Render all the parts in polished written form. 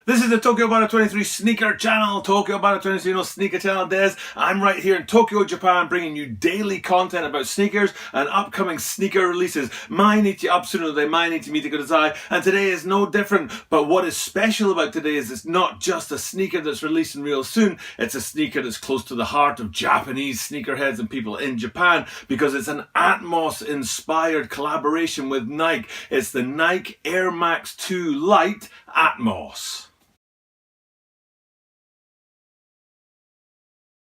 This is the Tokyo Butter 23 sneaker channel, Tokyo Butter 23 no sneaker channel des. I'm right here in Tokyo, Japan, bringing you daily content about sneakers and upcoming sneaker releases. Mainichi absuru de mainichi mite kudasai. And today is no different, but what is special about today is it's not just a sneaker that's releasing real soon, it's a sneaker that's close to the heart of Japanese sneakerheads and people in Japan, because it's an Atmos inspired collaboration with Nike. It's the Nike Air Max 2 Light Atmos.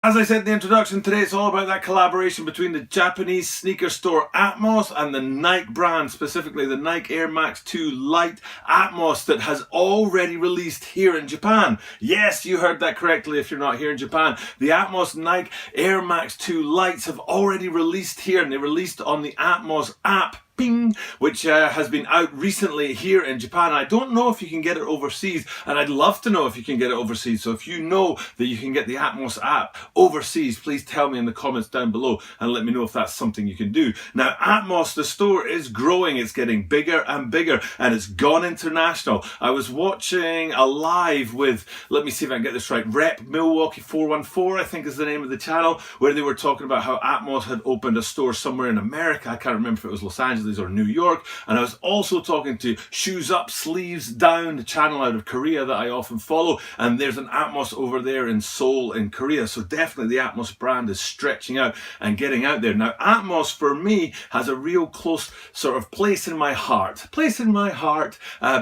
As I said in the introduction, today it's all about that collaboration between the Japanese sneaker store Atmos and the Nike brand, specifically the Nike Air Max 2 Light Atmos that has already released here in Japan. Yes, you heard that correctly if you're not here in Japan. The Atmos Nike Air Max 2 Lights have already released here, and they released on the Atmos app, which has been out recently here in Japan. I don't know if you can get it overseas, and I'd love to know if you can get it overseas. So if you know that you can get the Atmos app overseas, please tell me in the comments down below and let me know if that's something you can do. Now, Atmos, the store, is growing. It's getting bigger and bigger, and it's gone international. I was watching a live with, let me see if I can get this right, Rep Milwaukee 414, I think is the name of the channel, where they were talking about how Atmos had opened a store somewhere in America. I can't remember if it was Los Angeles or New York. And I was also talking to Shoes Up, Sleeves Down, the channel out of Korea that I often follow, and there's an Atmos over there in Seoul in Korea. So definitely the Atmos brand is stretching out and getting out there. Now, Atmos for me has a real close sort of place in my heart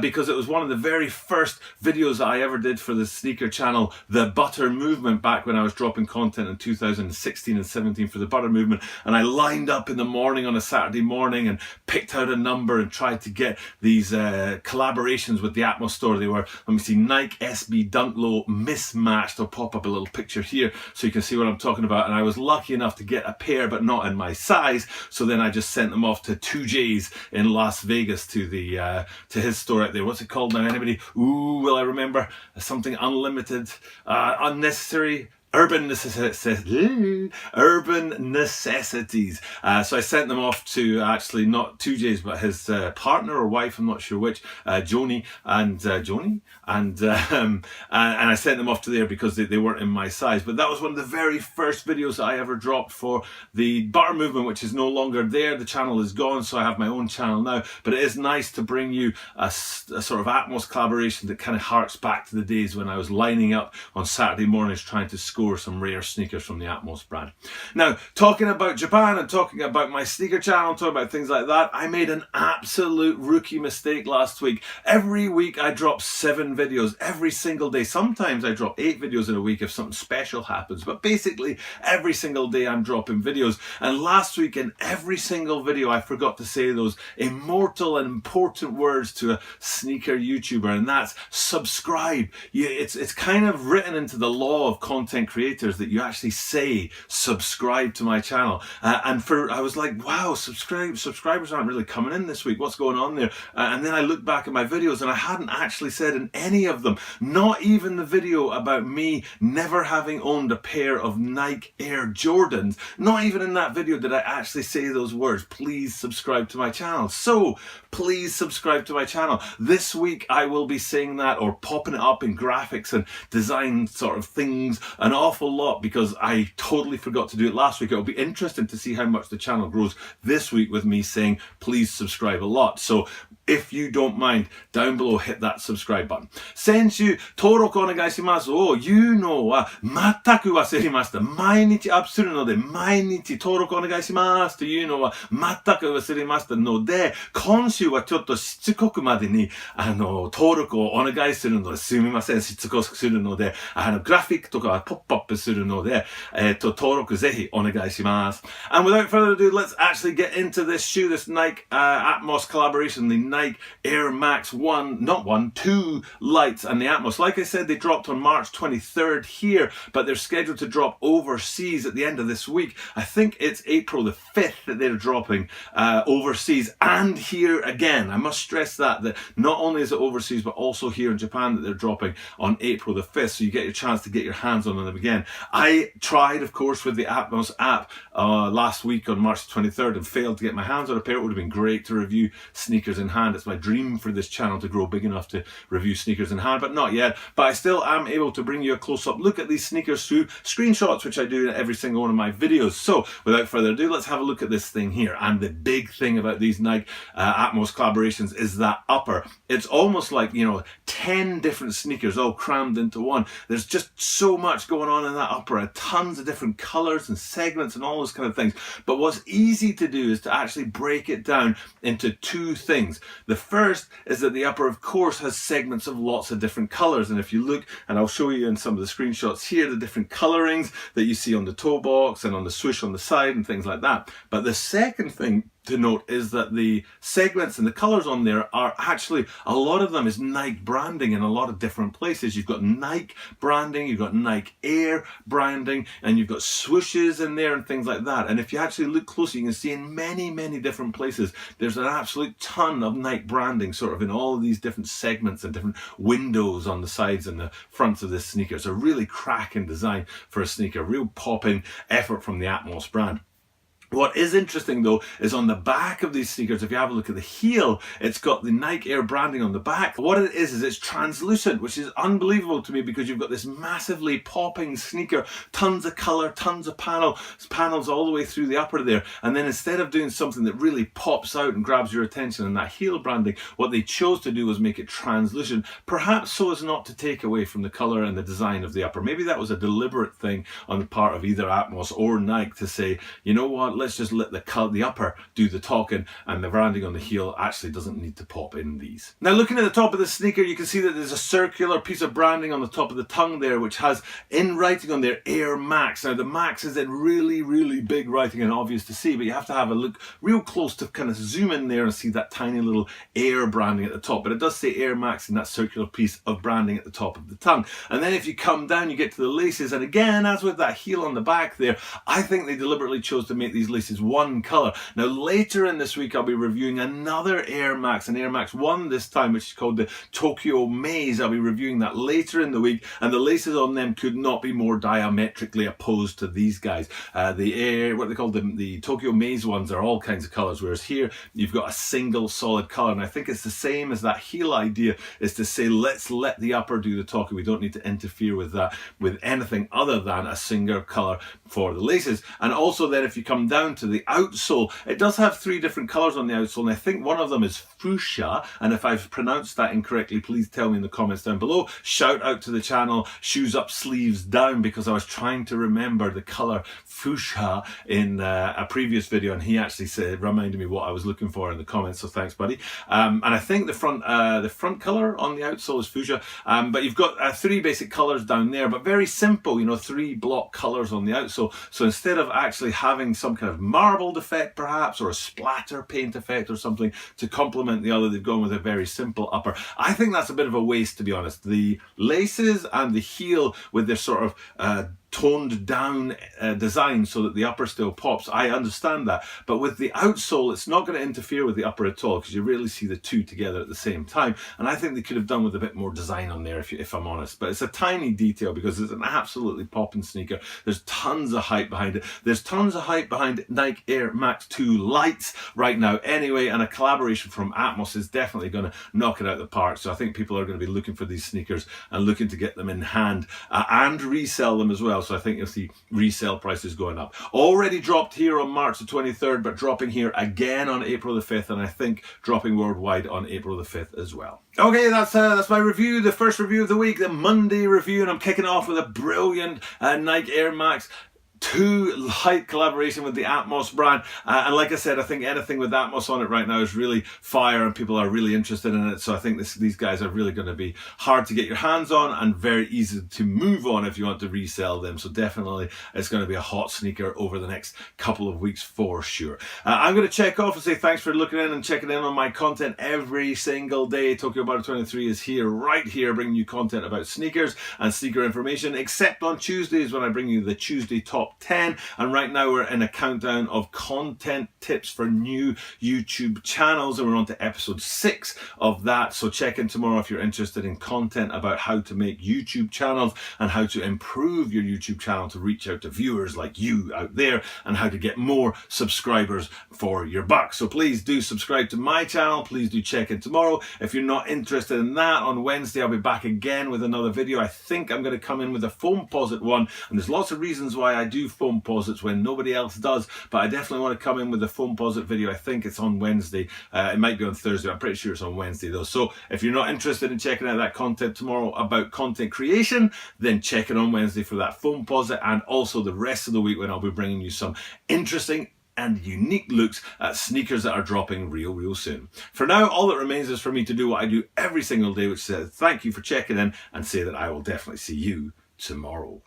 because it was one of the very first videos that I ever did for the sneaker channel, the Butter Movement, back when I was dropping content in 2016 and 17 for the Butter Movement. And I lined up in the morning on a Saturday morning and picked out a number and tried to get these collaborations with the Atmos store. They were, let me see, Nike SB Dunk Low mismatched. I'll pop up a little picture here so you can see what I'm talking about. And I was lucky enough to get a pair, but not in my size. So then I just sent them off to 2J's in Las Vegas to the to his store out there. What's it called now? Anybody? Ooh, will I remember? Something unlimited, unnecessary. Urban necessities. So I sent them off to actually not 2J's, but his partner or wife, I'm not sure which, Joni, and I sent them off to there because they weren't in my size. But that was one of the very first videos that I ever dropped for the Butter Movement, which is no longer there. The channel is gone, so I have my own channel now. But it is nice to bring you a sort of Atmos collaboration that kind of harks back to the days when I was lining up on Saturday mornings trying to score some rare sneakers from the Atmos brand. Now, talking about Japan and talking about my sneaker channel, talking about things like that, I made an absolute rookie mistake last week. Every week I drop 7 videos every single day. Sometimes I drop 8 videos in a week if something special happens, but basically every single day I'm dropping videos. And last week in every single video I forgot to say those immortal and important words to a sneaker YouTuber, and that's subscribe. It's kind of written into the law of content creators that you actually say subscribe to my channel, and I was like, wow, subscribers aren't really coming in this week, what's going on there? And then I looked back at my videos and I hadn't actually said in any of them, not even the video about me never having owned a pair of Nike Air Jordans, not even in that video did I actually say those words, please subscribe to my channel. So please subscribe to my channel. This week I will be saying that, or popping it up in graphics and design sort of things, an awful lot, because I totally forgot to do it last week. It'll be interesting to see how much the channel grows this week with me saying please subscribe a lot. So if you don't mind, down below hit that subscribe button. 先週登録お願いしますを言うのは全く忘れました。毎日アップするので毎日登録お願いしますというのは全く忘れましたので、今週はちょっとしつこくまでに登録をお願いするのですみません。しつこくするのでグラフィックとかはポップアップするので登録ぜひお願いします。And without further ado, let's actually get into this shoe, this Nike Atmos collaboration, the Nike Air Max 2 Lights and the Atmos. Like I said, they dropped on March 23rd here, but they're scheduled to drop overseas at the end of this week. I think it's April the 5th that they're dropping overseas and here again. I must stress that not only is it overseas, but also here in Japan that they're dropping on April the 5th. So you get your chance to get your hands on them again. I tried, of course, with the Atmos app last week on March 23rd and failed to get my hands on a pair. It would have been great to review sneakers in hand. It's my dream for this channel to grow big enough to review sneakers in hand, but not yet. But I still am able to bring you a close-up look at these sneakers through screenshots, which I do in every single one of my videos. So without further ado, let's have a look at this thing here. And the big thing about these Nike Atmos collaborations is that upper. It's almost like, 10 different sneakers all crammed into one. There's just so much going on in that upper, tons of different colors and segments and all those kind of things. But what's easy to do is to actually break it down into two things. The first is that the upper, of course, has segments of lots of different colors. And if you look, and I'll show you in some of the screenshots here, the different colorings that you see on the toe box and on the swoosh on the side and things like that. But the second thing to note is that the segments and the colors on there are actually, a lot of them is Nike branding in a lot of different places. You've got Nike branding, you've got Nike Air branding, and you've got swooshes in there and things like that. And if you actually look closely, you can see in many, many different places, there's an absolute ton of Nike branding sort of in all of these different segments and different windows on the sides and the fronts of this sneaker. It's a really cracking design for a sneaker, real popping effort from the Atmos brand. What is interesting though is on the back of these sneakers, if you have a look at the heel, it's got the Nike Air branding on the back. What it is it's translucent, which is unbelievable to me because you've got this massively popping sneaker, tons of color, tons of panels all the way through the upper there. And then instead of doing something that really pops out and grabs your attention in that heel branding, what they chose to do was make it translucent, perhaps so as not to take away from the color and the design of the upper. Maybe that was a deliberate thing on the part of either Atmos or Nike to say, you know what, let's just let the upper do the talking and the branding on the heel actually doesn't need to pop in these. Now looking at the top of the sneaker, you can see that there's a circular piece of branding on the top of the tongue there, which has in writing on there Air Max. Now the Max is in really, really big writing and obvious to see, but you have to have a look real close to kind of zoom in there and see that tiny little Air branding at the top. But it does say Air Max in that circular piece of branding at the top of the tongue. And then if you come down, you get to the laces. And again, as with that heel on the back there, I think they deliberately chose to make these laces one color. Now later in this week I'll be reviewing another Air Max, an Air Max 1 this time, which is called the Tokyo Maze. I'll be reviewing that later in the week, and the laces on them could not be more diametrically opposed to these guys. What they call the Tokyo Maze ones are all kinds of colors, whereas here you've got a single solid color. And I think it's the same as that heel idea, is to say let's let the upper do the talking. We don't need to interfere with that with anything other than a single color for the laces. And also then if you come down to the outsole, it does have 3 different colors on the outsole, and I think one of them is fuchsia, and if I've pronounced that incorrectly, please tell me in the comments down below. Shout out to the channel Shoes Up Sleeves Down, because I was trying to remember the color fuchsia in a previous video, and he actually reminded me what I was looking for in the comments, so thanks buddy. And I think the front color on the outsole is fuchsia, but you've got 3 basic colors down there, but very simple, 3 block colors on the outsole. So instead of actually having some kind of marbled effect perhaps, or a splatter paint effect or something to complement the other, they've gone with a very simple upper. I think that's a bit of a waste, to be honest. The laces and the heel with their sort of toned down design so that the upper still pops, I understand that, but with the outsole it's not going to interfere with the upper at all, because you really see the two together at the same time, and I think they could have done with a bit more design on there if I'm honest. But it's a tiny detail because it's an absolutely popping sneaker. There's tons of hype behind it. There's tons of hype behind Nike Air Max 2 Lights right now anyway, and a collaboration from Atmos is definitely going to knock it out of the park. So I think people are going to be looking for these sneakers and looking to get them in hand and resell them as well. So I think you'll see resale prices going up. Already dropped here on March the 23rd, but dropping here again on April the 5th, and I think dropping worldwide on April the 5th as well. Okay, that's my review, the first review of the week, the Monday review, and I'm kicking off with a brilliant Nike Air Max 2 Light collaboration with the Atmos brand, and like I said, I think anything with Atmos on it right now is really fire and people are really interested in it. So I think these guys are really going to be hard to get your hands on and very easy to move on if you want to resell them. So definitely it's going to be a hot sneaker over the next couple of weeks for sure. I'm going to check off and say thanks for looking in and checking in on my content every single day. Tokyo Butter 23 is here, right here, bringing you content about sneakers and sneaker information, except on Tuesdays when I bring you the Tuesday Top top 10. And right now we're in a countdown of content tips for new YouTube channels, and we're on to episode 6 of that. So check in tomorrow if you're interested in content about how to make YouTube channels and how to improve your YouTube channel to reach out to viewers like you out there, and how to get more subscribers for your buck. So please do subscribe to my channel. Please do check in tomorrow. If you're not interested in that, on Wednesday I'll be back again with another video. I think I'm going to come in with a foam posit one, and there's lots of reasons why I do foam posits when nobody else does, but I definitely want to come in with a foam posit video. I think it's on Wednesday. It might be on Thursday. I'm pretty sure it's on Wednesday though. So if you're not interested in checking out that content tomorrow about content creation, then check it on Wednesday for that foam posit, and also the rest of the week when I'll be bringing you some interesting and unique looks at sneakers that are dropping real soon. For now, all that remains is for me to do what I do every single day, which says thank you for checking in, and say that I will definitely see you tomorrow.